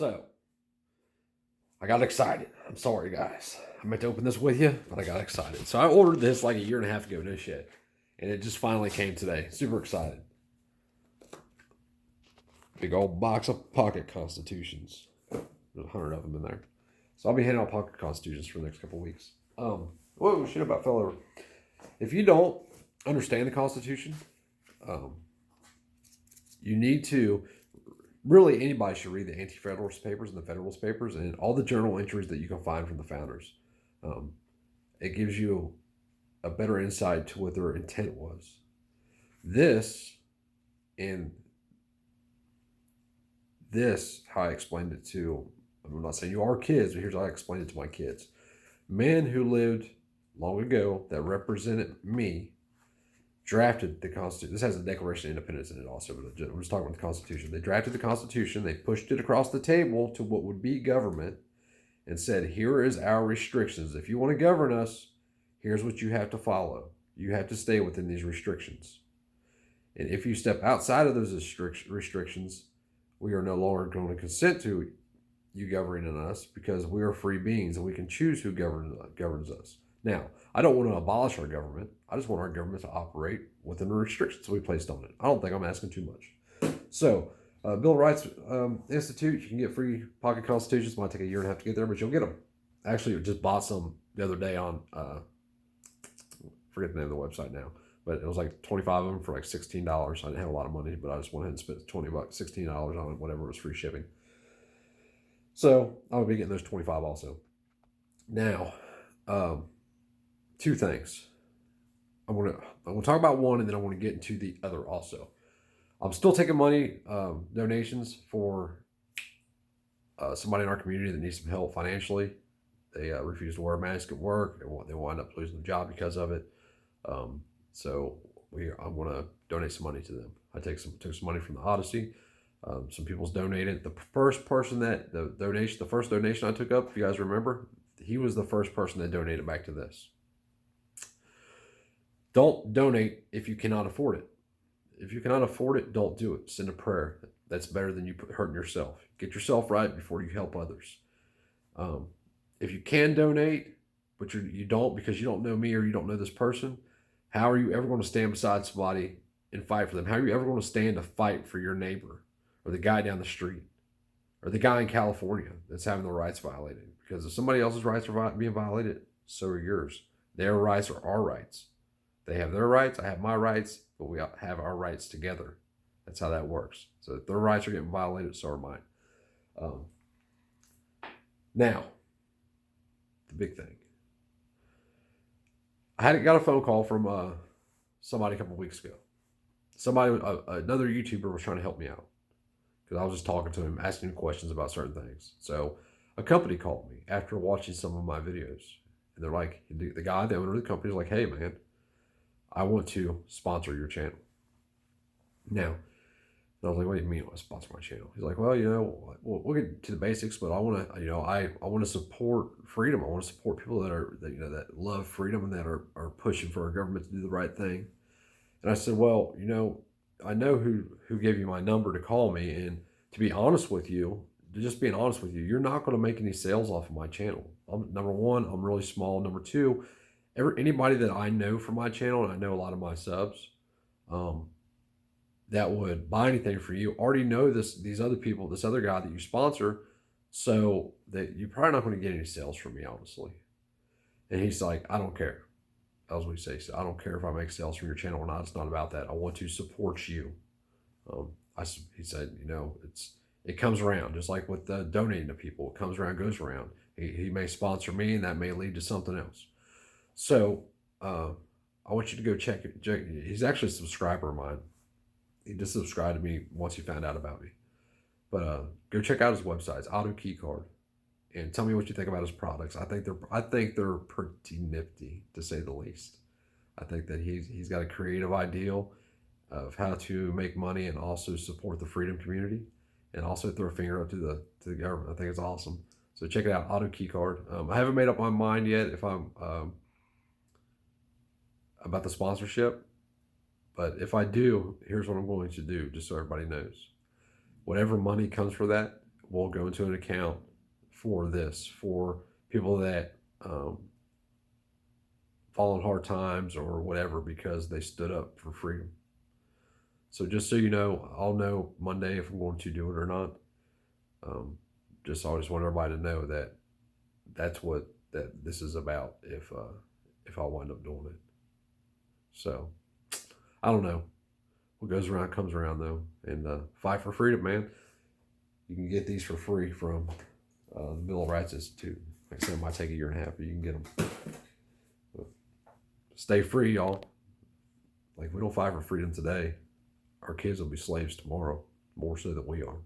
So I got excited. I'm sorry, guys. I meant to open this with you, but I got excited. So I ordered this like a year and a half ago, no shit. And it just finally came today. Super excited. Big old box of pocket constitutions. There's 100 of them in there. So I'll be handing out pocket constitutions for the next couple of weeks. Whoa, shit about fell over. If you don't understand the Constitution, you need to, really anybody should read the Anti-Federalist Papers and the Federalist Papers and all the journal entries that you can find from the founders. It gives you a better insight to what their intent was. This, how I explained it to, I'm not saying you are kids, but here's how I explained it to my kids. Men who lived long ago that represented me drafted the Constitution. This has a Declaration of Independence in it also, but we're just talking about the Constitution. They drafted the Constitution. They pushed it across the table to what would be government and said, here is our restrictions. If you want to govern us, here's what you have to follow. You have to stay within these restrictions. And if you step outside of those restrictions, we are no longer going to consent to you governing us because we are free beings and we can choose who governs us. Now, I don't want to abolish our government. I just want our government to operate within the restrictions we placed on it. I don't think I'm asking too much. So, Bill of Rights Institute, you can get free pocket constitutions. It might take a year and a half to get there, but you'll get them. Actually, I just bought some the other day on, forget the name of the website now, but it was like 25 of them for like $16. I didn't have a lot of money, but I just went ahead and spent $20, $16 on it, whatever, it was free shipping. So, I'll be getting those 25 also. Now, two things. I'm gonna talk about one, and then I want to get into the other also. I'm still taking money donations for somebody in our community that needs some help financially. They refuse to wear a mask at work. They wind up losing the job because of it. So I'm going to donate some money to them. I took some money from the Odyssey. Some people's donated. The first donation I took up, if you guys remember, he was the first person that donated back to this. Don't donate if you cannot afford it. If you cannot afford it, don't do it. Send a prayer. That's better than you hurting yourself. Get yourself right before you help others. If you can donate, but you don't because you don't know me or you don't know this person, how are you ever going to stand beside somebody and fight for them? How are you ever going to stand to fight for your neighbor or the guy down the street or the guy in California that's having their rights violated? Because if somebody else's rights are being violated, so are yours. Their rights are our rights. They have their rights, I have my rights, but we have our rights together. That's how that works. So if their rights are getting violated, so are mine. Now, the big thing. I got a phone call from somebody a couple weeks ago. Another YouTuber was trying to help me out because I was just talking to him, asking him questions about certain things. So a company called me after watching some of my videos. And they're like, the owner of the company is like, hey, man, I want to sponsor your channel. Now, I was like, what do you mean I want to sponsor my channel? He's like, well, we'll get to the basics, but I want to, I want to support freedom. I want to support people that love freedom and that are pushing for our government to do the right thing. And I said, well, I know who gave you my number to call me, and to be honest with you, you're not going to make any sales off of my channel. Number one, I'm really small. Number two, anybody that I know from my channel, and I know a lot of my subs, that would buy anything for you already know these other people, this other guy that you sponsor, so that you're probably not going to get any sales from me, honestly. And he's like, I don't care. That was what he said. I don't care if I make sales from your channel or not. It's not about that. I want to support you. He said, it comes around, just like with donating to people. It comes around, goes around. He may sponsor me, and that may lead to something else. So I want you to go check it. He's actually a subscriber of mine. He just subscribed to me once he found out about me. But go check out his website. It's Auto Keycard, and tell me what you think about his products. I think they're pretty nifty, to say the least. I think that he's got a creative ideal of how to make money and also support the freedom community, and also throw a finger up to the government. I think it's awesome. So check it out, Auto Keycard. I haven't made up my mind yet if I'm about the sponsorship. But if I do, here's what I'm going to do, just so everybody knows. Whatever money comes for that, will go into an account for this, for people that fall in hard times or whatever because they stood up for freedom. So just so you know, I'll know Monday if I'm going to do it or not. Just I just want everybody to know that that's what that this is about. If I wind up doing it, so I don't know. What goes around comes around though, and fight for freedom, man. You can get these for free from the Bill of Rights Institute. Like I said, it might take a year and a half, but you can get them. But stay free, y'all. Like if we don't fight for freedom today, our kids will be slaves tomorrow, more so than we are.